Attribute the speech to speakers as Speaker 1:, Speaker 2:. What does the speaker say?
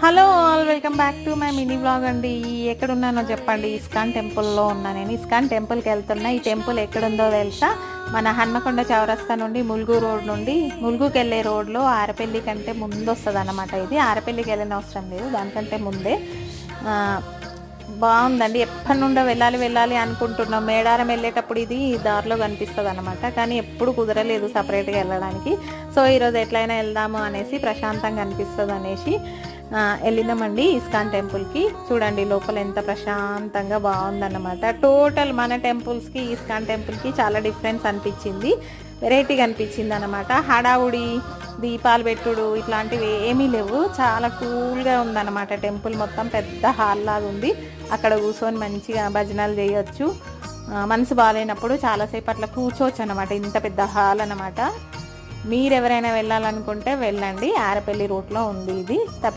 Speaker 1: Hello all, welcome back to my mini vlog అండి. ఎక్కడున్నానో చెప్పండి. ISKCON టెంపుల్లో ఉన్నా. నేను ఇస్కాన్ టెంపుల్కి వెళ్తున్నా. ఈ టెంపుల్ ఎక్కడుందో తెలుసా? మన హన్మకొండ చౌరస్తా నుండి ములుగు రోడ్ నుండి ములుగుకి వెళ్ళే రోడ్లో ఆరపల్లి కంటే ముందు వస్తుంది అన్నమాట. ఇది ఆరపల్లికి వెళ్ళిన అవసరం లేదు, దానికంటే ముందే. బాగుందండి. ఎప్పటి నుండో వెళ్ళాలి అనుకుంటున్నాం. మేడారం వెళ్ళేటప్పుడు ఇది దారిలో కనిపిస్తుంది అనమాట, కానీ ఎప్పుడు కుదరలేదు సపరేట్గా వెళ్ళడానికి. సో ఈరోజు ఎట్లయినా వెళ్దాము అనేసి, ప్రశాంతంగా అనిపిస్తుంది అనేసి వెళ్ళినామండి ఇస్కాన్ టెంపుల్కి. చూడండి లోపల ఎంత ప్రశాంతంగా బాగుందన్నమాట. టోటల్ మన టెంపుల్స్కి ఇస్కాన్ టెంపుల్కి చాలా డిఫరెన్స్ అనిపించింది, వెరైటీగా అనిపించింది అనమాట. హడావుడి దీపాలు పెట్టుడు ఇట్లాంటివి ఏమీ లేవు. చాలా కూల్గా ఉందన్నమాట. టెంపుల్ మొత్తం పెద్ద హాల్ లాగా ఉంది. అక్కడ కూర్చొని మంచిగా భజనలు చేయొచ్చు. మనసు బాగాలేనప్పుడు చాలాసేపు అట్లా కూర్చోవచ్చు అనమాట. ఇంత పెద్ద హాల్ అనమాట. మీరెవరైనా వెళ్ళాలనుకుంటే వెళ్ళండి. ఆరపల్లి రూట్లో ఉంది ఇది.